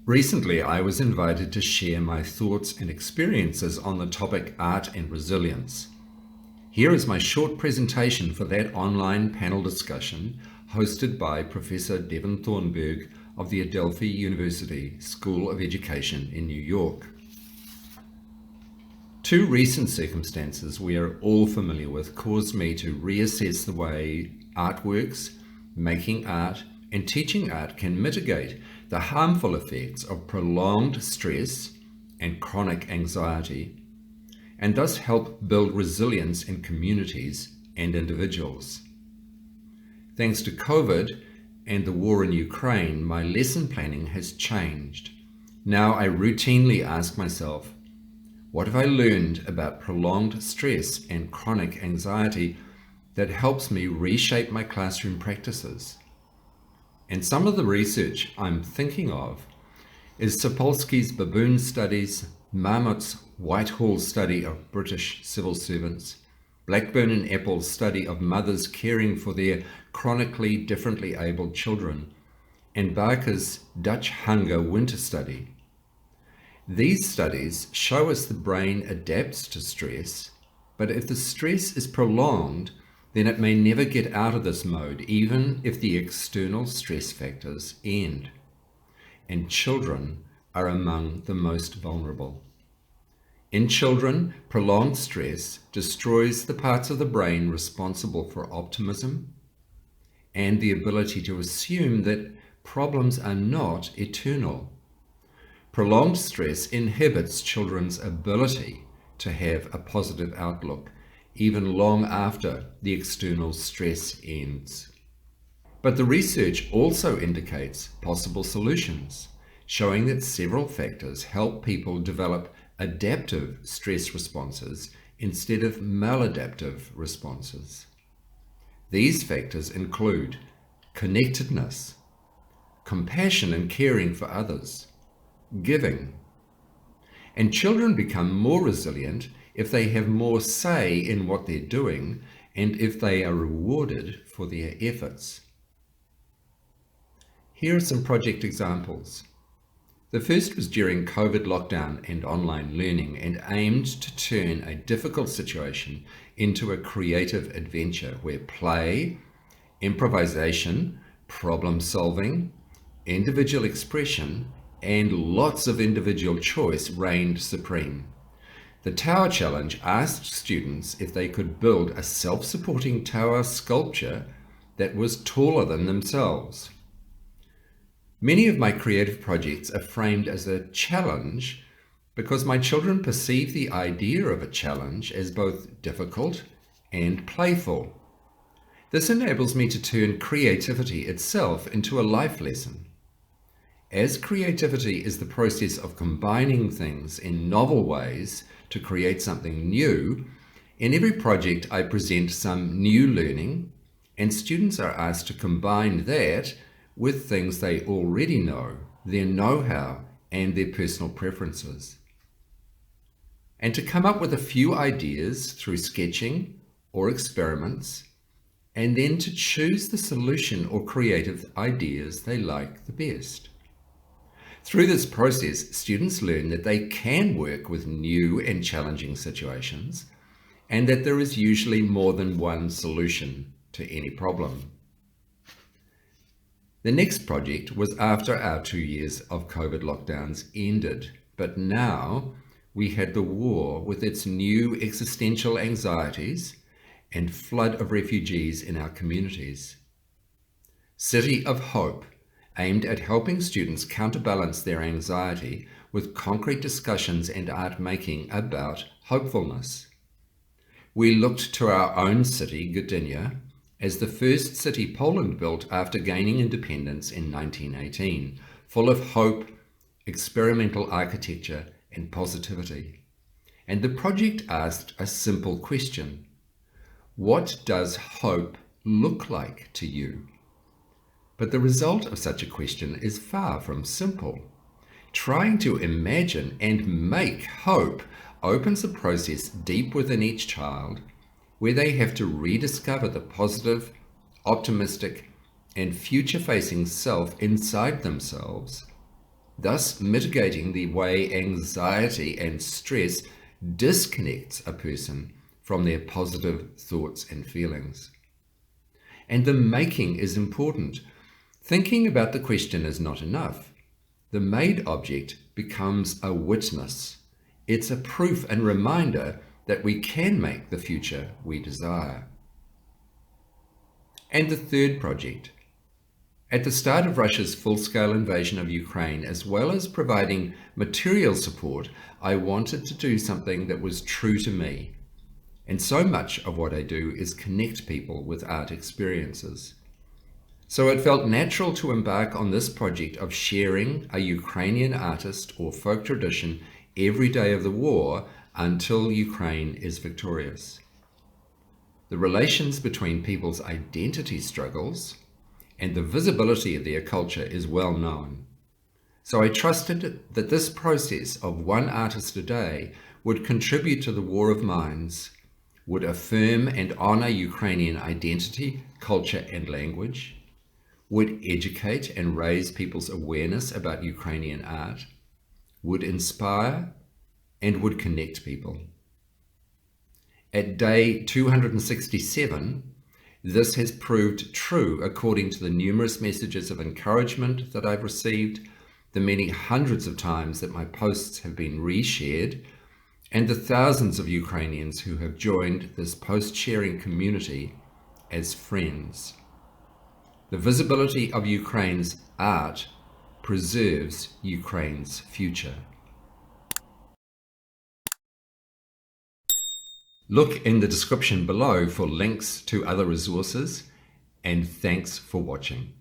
Recently, I was invited to share my thoughts and experiences on the topic art and resilience. Here is my short presentation for that online panel discussion hosted by Professor Devin Thornburg of the Adelphi University School of Education in New York. Two recent circumstances we are all familiar with caused me to reassess the way artworks, making art, and teaching art can mitigate the harmful effects of prolonged stress and chronic anxiety, and thus help build resilience in communities and individuals. Thanks to COVID and the war in Ukraine, my lesson planning has changed. Now I routinely ask myself, what have I learned about prolonged stress and chronic anxiety that helps me reshape my classroom practices? And some of the research I'm thinking of is Sapolsky's baboon studies, Marmot's Whitehall study of British civil servants, Blackburn and Apple's study of mothers caring for their chronically differently abled children, and Barker's Dutch hunger winter study. These studies show us the brain adapts to stress, but if the stress is prolonged, then it may never get out of this mode, even if the external stress factors end. And children are among the most vulnerable. In children, prolonged stress destroys the parts of the brain responsible for optimism and the ability to assume that problems are not eternal. Prolonged stress inhibits children's ability to have a positive outlook, even long after the external stress ends. But the research also indicates possible solutions, showing that several factors help people develop adaptive stress responses instead of maladaptive responses. These factors include connectedness, compassion and caring for others, giving, and children become more resilient if they have more say in what they're doing and if they are rewarded for their efforts. Here are some project examples. The first was during COVID lockdown and online learning and aimed to turn a difficult situation into a creative adventure where play, improvisation, problem solving, individual expression, and lots of individual choice reigned supreme. The Tower Challenge asked students if they could build a self-supporting tower sculpture that was taller than themselves. Many of my creative projects are framed as a challenge because my children perceive the idea of a challenge as both difficult and playful. This enables me to turn creativity itself into a life lesson. As creativity is the process of combining things in novel ways to create something new, in every project I present some new learning, and students are asked to combine that with things they already know, their know-how, and their personal preferences. And to come up with a few ideas through sketching or experiments, and then to choose the solution or creative ideas they like the best. Through this process, students learn that they can work with new and challenging situations, and that there is usually more than one solution to any problem. The next project was after our 2 years of COVID lockdowns ended, but now we had the war with its new existential anxieties and flood of refugees in our communities. City of Hope aimed at helping students counterbalance their anxiety with concrete discussions and art making about hopefulness. We looked to our own city, Gdynia, as the first city Poland built after gaining independence in 1918, full of hope, experimental architecture, and positivity. And the project asked a simple question: what does hope look like to you? But the result of such a question is far from simple. Trying to imagine and make hope opens a process deep within each child where they have to rediscover the positive, optimistic, and future-facing self inside themselves thus mitigating the way anxiety and stress disconnects a person from their positive thoughts and feelings. And the making is important. Thinking about the question is not enough. The made object becomes a witness. It's a proof and reminder that we can make the future we desire. And the third project. At the start of Russia's full-scale invasion of Ukraine, as well as providing material support, I wanted to do something that was true to me. And so much of what I do is connect people with art experiences. So it felt natural to embark on this project of sharing a Ukrainian artist or folk tradition every day of the war until Ukraine is victorious. The relations between people's identity struggles and the visibility of their culture is well known. So I trusted that this process of one artist a day would contribute to the war of minds, would affirm and honor Ukrainian identity, culture, and language, would educate and raise people's awareness about Ukrainian art, would inspire, and would connect people. At day 267, this has proved true according to the numerous messages of encouragement that I've received, the many hundreds of times that my posts have been reshared, and the thousands of Ukrainians who have joined this post-sharing community as friends. The visibility of Ukraine's art preserves Ukraine's future. Look in the description below for links to other resources, and thanks for watching.